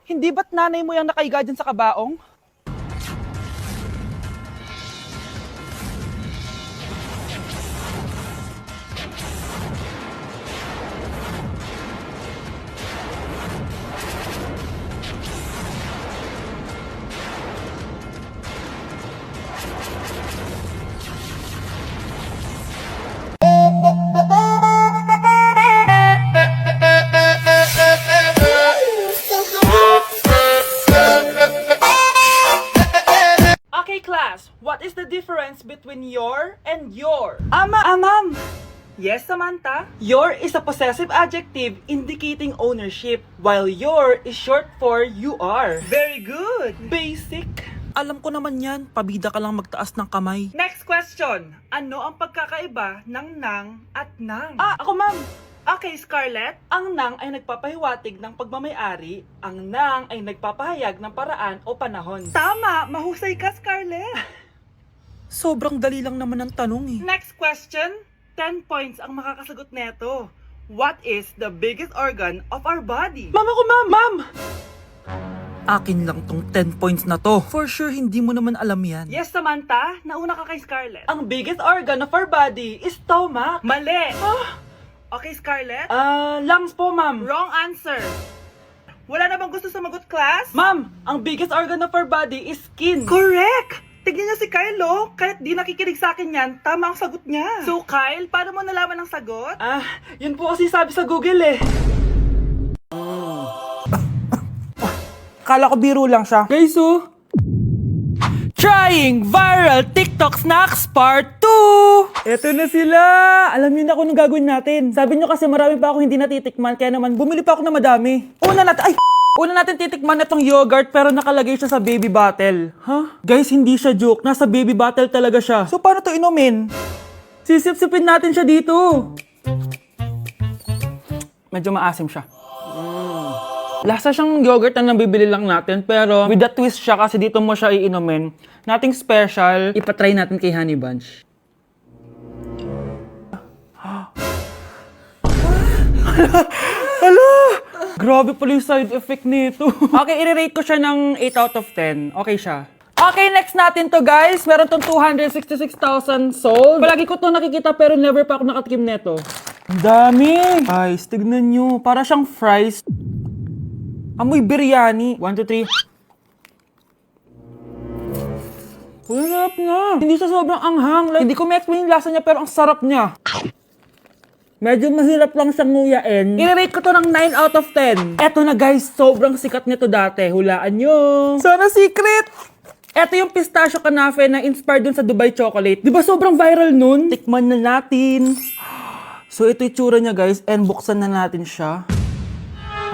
Hindi ba't nanay mo yung nakaiga dyan sa kabaong? Okay, class. What is the difference between your and your? Ma'am. Yes, Samantha? Your is a possessive adjective indicating ownership, while your is short for you are. Very good. Basic. Alam ko naman yan. Pabida ka lang magtaas ng kamay. Next question. Ano ang pagkakaiba ng nang at nang? Ako ma'am. Okay, Scarlett. Ang nang ay nagpapahiwatig ng pagmamayari. Ang nang ay nagpapahayag ng paraan o panahon. Tama! Mahusay ka, Scarlett! Sobrang dali lang naman ang tanong eh. Next question. 10 points ang makakasagot neto. What is the biggest organ of our body? Ma'am ako, ma'am! Ma'am! Akin lang tong 10 points na to. For sure, hindi mo naman alam yan. Yes, Samantha. Nauna ka kay Scarlett. Ang biggest organ of our body is stomach. Mali! Okay, Scarlett? Lungs po, ma'am. Wrong answer. Wala na bang gusto sumagot, class? Ma'am, ang biggest organ of our body is skin. Correct! Tignan niyo si Kyle, oh. Kahit di nakikinig sa akin yan, tama ang sagot niya. So, Kyle, paano mo nalaman ang sagot? Yun po kasi sabi sa Google eh. Kala ko biro lang siya. Guys, oh. Trying Viral TikTok Snacks Part 2! Eto na sila! Alam niyo na kung anong gagawin natin. Sabi niyo kasi marami pa ako hindi natitikman, kaya naman bumili pa ako na madami. Una natin titikman itong yogurt pero nakalagay siya sa baby bottle. Guys, hindi siya joke. Nasa baby bottle talaga siya. So paano to inumin? Sisip-sipin natin siya dito. Medyo maasim siya. Lasa siyang yogurt na nabibili lang natin, pero with a twist siya kasi dito mo siya iinumin. Nothing special. Ipatry natin kay Honey Bunch. Hala! Grabe pala yung side effect nito. Okay, i-rate ko siya ng 8 out of 10. Okay siya. Okay, next natin to guys. Meron tong 266,000 sold. Palagi ko to nakikita pero never pa ako nakatikim nito. Ang dami! Guys, tignan nyo. Para siyang fries. Amoy biryani. 1, 2, 3. Sarap na. Hindi siya sobrang anghang. Like, hindi ko ma-explain yung lasa niya pero ang sarap niya. Medyo mahirap lang siyang nguyain. I-rate ko to ng 9 out of 10. Eto na guys, sobrang sikat nito dati. Hulaan nyo. Sana secret! Eto yung pistachio kanafe na inspired dun sa Dubai chocolate. Di ba sobrang viral nun? Tikman na natin. So ito yung tsura niya guys and buksan na natin siya.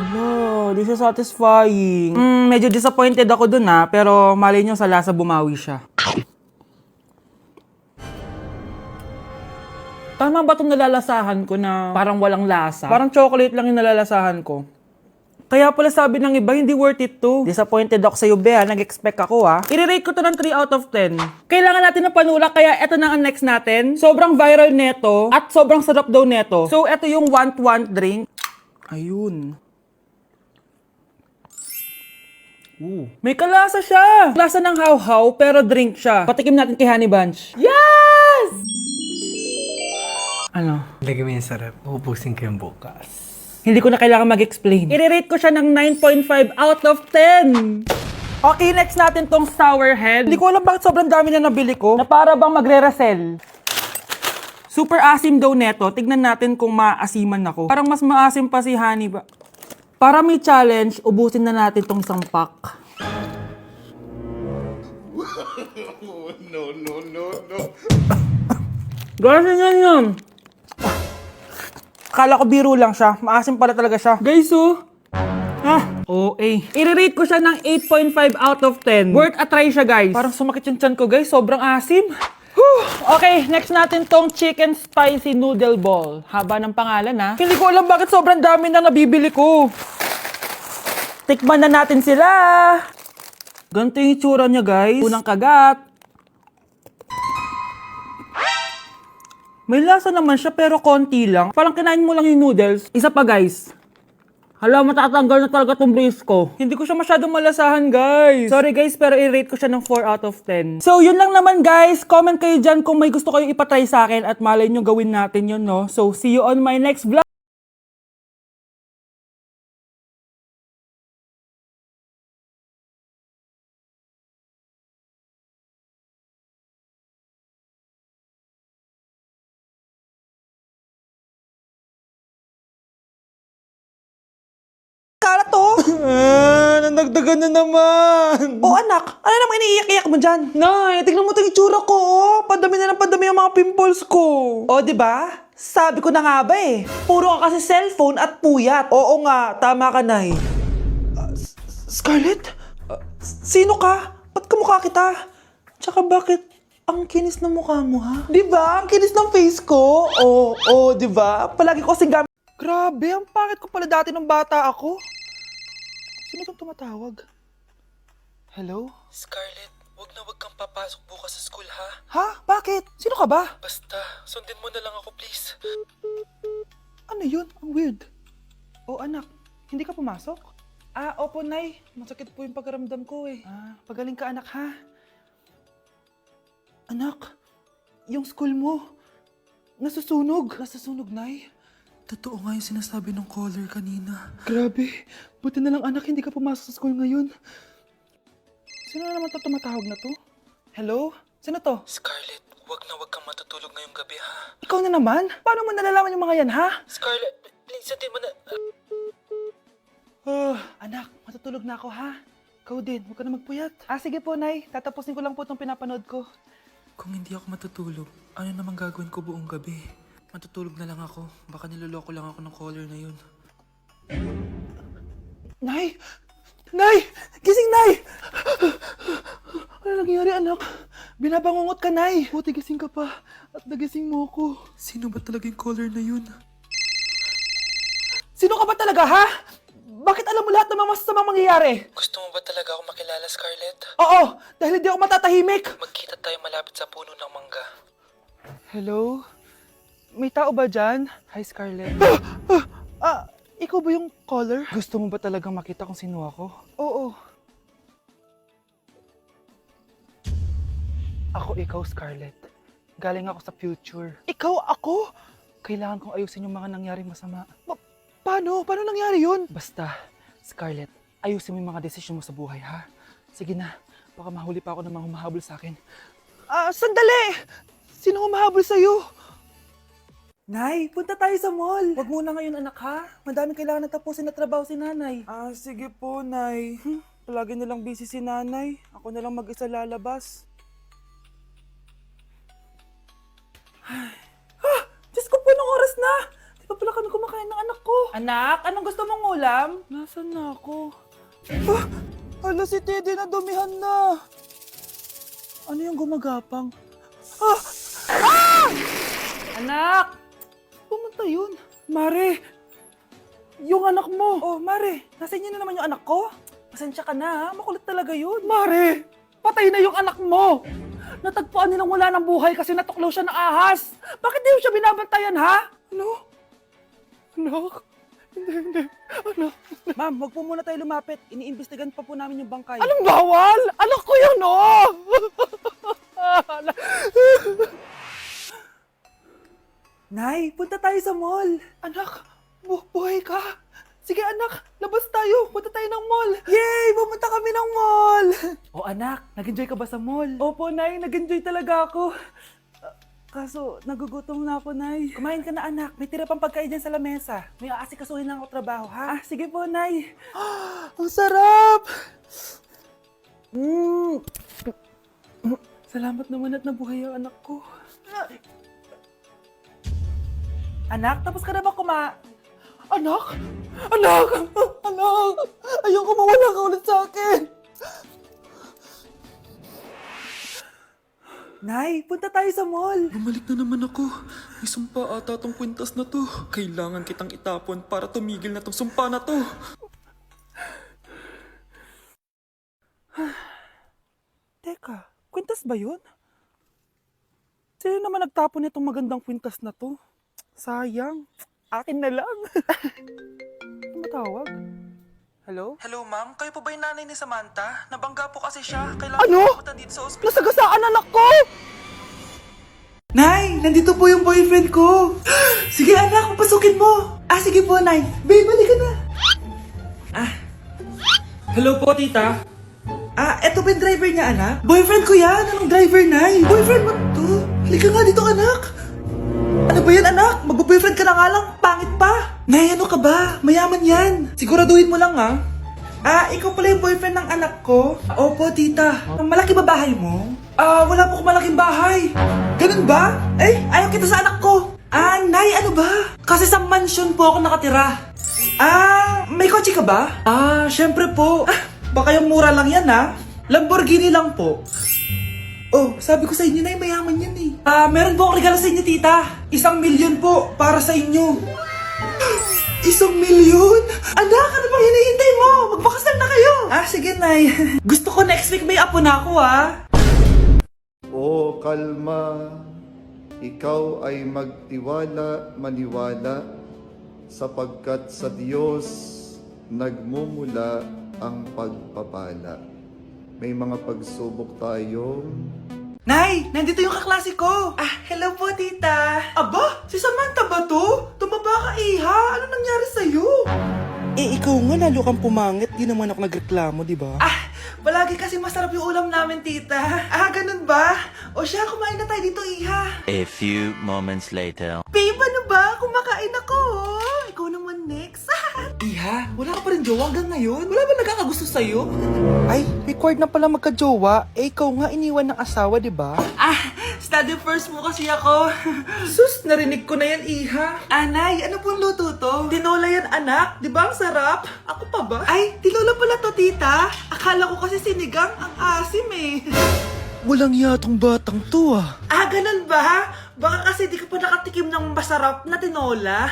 Ano, di siya satisfying. Medyo disappointed ako dun pero malay nyo sa lasa bumawi siya. Tama ba itong nalalasahan ko na parang walang lasa? Parang chocolate lang yung nalalasahan ko. Kaya pala sabi ng iba, hindi worth it to. Disappointed ako sa iyo, Bea. Nag-expect ako, I-rate ko to ng 3 out of 10. Kailangan natin ng panulak, kaya eto na ang next natin. Sobrang viral neto at sobrang sarap daw neto. So, eto yung want drink. Ayun. May kalasa siya. Lasa ng how-how, pero drink siya. Patikim natin kay Honey Bunch. Yes! Ano? Lagyan mo yung sarap. Ubusin ko yung bukas. Hindi ko na kailangan mag-explain. I-rate ko siya ng 9.5 out of 10. Okay, next natin tong sour head. Hindi ko alam bakit sobrang dami na nabili ko. Na para bang magre-resell. Super asim daw neto. Tignan natin kung maasiman ako. Parang mas maasim pa si Honey ba? Para may challenge, ubusin na natin tong isang pack. No. Ganyan yan. Akala ko biro lang siya. Maasim pala talaga siya. Guys, OA. I-rate ko siya ng 8.5 out of 10. Worth a try siya, guys. Parang sumakit yung tiyan ko, guys. Sobrang asim. Okay, next natin tong chicken spicy noodle ball. Haba ng pangalan, Hindi ko alam bakit sobrang dami na nabibili ko. Tikman na natin sila. Ganito yung itsura niya, guys. Unang kagat. May lasa naman siya pero konti lang. Parang kinain mo lang yung noodles. Isa pa guys. Hala, matatanggal na talaga tong brace ko. Hindi ko siya masyadong malasahan, guys. Sorry, guys, pero i-rate ko siya ng 4 out of 10. So, yun lang naman, guys. Comment kayo dyan kung may gusto kayo ipatry sa akin at malay nyo gawin natin yun, no? So, see you on my next vlog. Kala to? Nandagdagan na naman! O anak, ano namang iniiyak-iyak mo dyan? Nay, tignan mo itong itsura ko, oh. Padami na ng padami ang mga pimples ko. O, di ba? Sabi ko na nga ba eh. Puro ka kasi cellphone at puyat. Oo nga, tama ka, Nay. Scarlett? Sino ka? Ba't kamukha kita? Tsaka bakit ang kinis ng mukha mo, ha? Di ba? Ang kinis ng face ko. Oo, di ba? Palagi ko kasing gamit. Grabe, ang pangit ko pala dati nung bata ako. Sino itong tumatawag? Hello? Scarlett, wag kang papasok bukas sa school, ha? Ha? Bakit? Sino ka ba? Basta, sundin mo na lang ako, please. Ano yun? Ang weird. Oh, anak, hindi ka pumasok? Opo, Nay. Masakit po yung pagkaramdam ko eh. Pagaling ka, anak, ha? Anak, yung school mo, nasusunog. Nasusunog, Nay? Totoo nga yung sinasabi ng caller kanina. Grabe. Buti na lang, anak, hindi ka pumasok sa school ngayon. Sino na naman tumatawag na to? Hello? Sino to? Scarlett, wag kang matutulog ngayong gabi, ha? Ikaw na naman? Paano mo nalalaman yung mga yan, ha? Scarlett, please, sundin mo na... Anak, matutulog na ako, ha? Ikaw din, huwag ka na magpuyat. Sige po, Nay. Tatapusin ko lang po itong pinapanood ko. Kung hindi ako matutulog, ano namang gagawin ko buong gabi? Matutulog na lang ako. Baka niloloko lang ako ng caller na yun. Nay! Nay! Gising, Nay! Ano nangyari, anak? Binabangungot ka, Nay! Buti gising ka pa. At nagising mo ako. Sino ba talaga yung caller na yun? Sino ka ba talaga, ha? Bakit alam mo lahat ng mga masasamang mangyayari? Gusto mo ba talaga ako makilala, Scarlett? Oo! Dahil hindi ako matatahimik! Magkita tayo malapit sa puno ng mangga. Hello? May tao ba dyan? Hi, Scarlett. Ikaw ba yung caller? Gusto mo ba talagang makita kung sino ako? Oo. Ako ikaw, Scarlett. Galing ako sa future. Ikaw ako? Kailangan kong ayusin yung mga nangyaring masama. Paano? Paano nangyari yun? Basta, Scarlett, ayusin mo yung mga desisyon mo sa buhay, ha? Sige na, baka mahuli pa ako ng mga humahabol sa akin. Sandali! Sino humahabol sa'yo? Nay, punta tayo sa mall. Wag muna ngayon, anak, ha? Madaming kailangan natapusin na trabaho si nanay. Sige po, Nay. Palagi nilang busy si nanay. Ako na lang mag-isa lalabas. Diyos ko po, nung oras na! Di pa pala kami kumakain ng anak ko. Anak, anong gusto mong ulam? Nasaan na ako? Hala, si Teddy na dumihan na. Ano yung gumagapang? Anak! Pumunta yun. Mare! Yung anak mo! Oh, Mare! Nasa inyo na naman yung anak ko? Pasensya ka na, ha? Makulit talaga yun. Mare! Patay na yung anak mo! Natagpuan nilang wala ng buhay kasi natuklaw siya ng ahas! Bakit di mo siya binabantayan, ha? Ano? Anak? Hindi. Anak? Ma'am, wag po muna tayo lumapit. Iniimbestigan pa po namin yung bangkay. Anong bawal? Anak ko yun, oh! Nay, punta tayo sa mall. Anak, buhay ka. Sige anak, labas tayo. Punta tayo ng mall. Yay! Pumunta kami ng mall. Oh anak, nag-enjoy ka ba sa mall? Opo, Nay. Nag-enjoy talaga ako. Kaso, nagugutom na ako, Nay. Kumain ka na, anak. May tira pang pagkain dyan sa lamesa. May aasikasuhin na ako trabaho, ha? Sige po, Nay. Ang sarap! Salamat naman at nabuhay ang anak ko. Anak, tapos ka na ba Anak! Anak! Anak! Ayoko mawala ka ulit sa akin! Nay, punta tayo sa mall. Bumalik na naman ako. May sumpa ata tong kwintas na to. Kailangan kitang itapon para tumigil na tong sumpa na to. Teka, kwintas ba yun? Sino naman nagtapon nitong magandang kwintas na to? Sayang. Akin na lang. tumatawag? Hello? Hello, ma'am. Kayo po ba yung nanay ni Samantha? Nabangga po kasi siya. Kailangan Ano? pumunta dito sa ospital. Nasagasaan anak ko! Nay, nandito po yung boyfriend ko. Sige anak, papasukin mo. Sige po, Nay. Babe, balik ka na. Hello po, tita. Eto ba yung driver niya, anak? Boyfriend ko yan. Anong driver, Nay? Boyfriend mo to? Halika nga dito, anak. Ano ba yan, anak? Magbo-boyfriend ka na nga lang. Pangit pa. Nay, ano ka ba? Mayaman yan. Siguraduhin mo lang, ha? Ikaw pala yung boyfriend ng anak ko? Opo, tita. Malaki ba bahay mo? Wala po akong malaking bahay. Ganun ba? Ayaw kita sa anak ko. Nay, ano ba? Kasi sa mansion po ako nakatira. May kotse ka ba? Syempre po. Baka yung mura lang yan, ha? Lamborghini lang po. Oh, sabi ko sa inyo na mayaman yan eh. Meron po akong regalo sa inyo, tita. 1,000,000 po para sa inyo. 1,000,000? Anak, ano bang hinihintay mo? Magpakasal na kayo. Sige, Nay. Gusto ko next week may apo na ako, O kalma, ikaw ay magtiwala, maniwala, sapagkat sa Diyos nagmumula ang pagpapala. May mga pagsubok tayong Nay, nandito yung kaklase ko. Hello po, tita. Aba, si Samantha ba to? Tumaba ka, iha. Ano nangyari sa'yo? Ikaw nga lalo kang pumangit. Di naman ako nagreklamo, di ba? Palagi kasi masarap yung ulam namin, tita. Ganun ba? O siya, kumain na tayo dito, iha. A few moments later. Babe, ano ba? Kumakain ako. Ikaw naman next. Iha, wala ka pa rin jowa hanggang ngayon? Wala ba nagkakagusto sa'yo? Ay, required na pala magka-jowa. Ikaw nga iniwan ng asawa, di ba? Study first mo kasi ako. Sus, narinig ko na yan, iha. Anay, ano pong luto to? Tinola yan, anak. Di ba ang sarap? Ako pa ba? Ay, tinola pala to, tita. Akala ko kasi sinigang ang asim eh. Walang yatong batang to Ganun ba? Baka kasi di ka pa nakatikim ng masarap na tinola.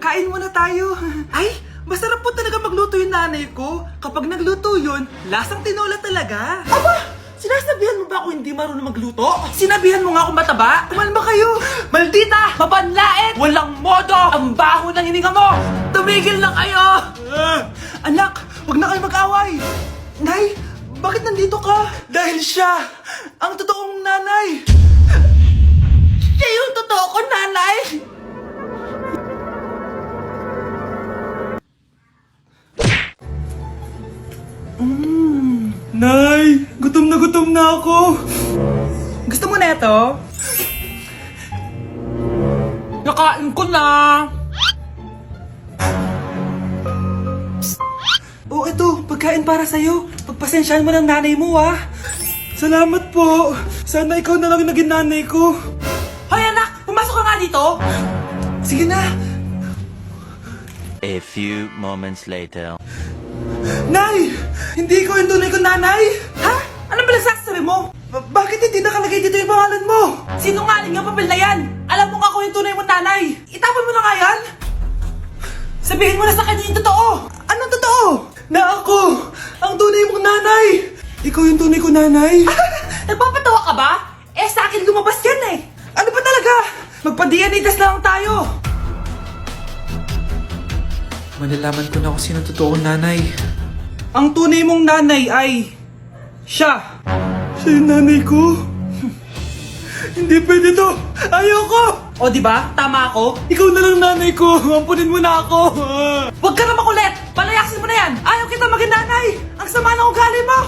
Kain muna tayo. Ay, masarap po talaga magluto yung nanay ko. Kapag nagluto yun, lasang tinola talaga. Aba! Sinasabihan mo ba ako hindi marunong magluto? Sinabihan mo nga akong mataba? Kumalma kayo! Maldita! Mapanlait! Walang modo! Ang baho ng hininga mo! Tumigil na kayo! Anak, wag na kayo mag-away! Nay, bakit nandito ka? Dahil siya, ang totoong nanay! Siya yung totoo ko, nanay! Nay, gutom na ako. Gusto mo na ito? Nakain ko na. Ito, pagkain para sa'yo. Pagpasensyahan mo ng nanay mo, Salamat po. Sana ikaw na lang yung naging nanay ko. Hoy anak, pumasok ka nga dito. Sige na. A few moments later. Nay! Hindi ko yung tunay kong nanay! Ha? Ano ba nagsasabi mo? Bakit hindi nakalagay dito yung pangalan mo? Sinungaling yung papel na yan! Alam mo nga ako yung tunay mong nanay! Itapon mo na nga yan! Sabihin mo na sa kanya yung totoo! Anong totoo? Na ako! Ang tunay mong nanay! Ikaw yung tunay kong nanay? Nagpapatawa ka ba? Sa akin lumabas yan eh! Ano ba talaga? Magpa-DNA test na lang tayo! Malalaman ko na kung sino totoong nanay. Ang tunay mong nanay ay siya. Siya yung nanay ko? Hindi pwede to. Ayoko. O di ba? Tama ako. Ikaw na lang nanay ko. Ampunin mo na ako. Huwag ka na makulit. Palayasin mo na yan. Ayaw kita maging nanay. Ang sama ng ugali mo.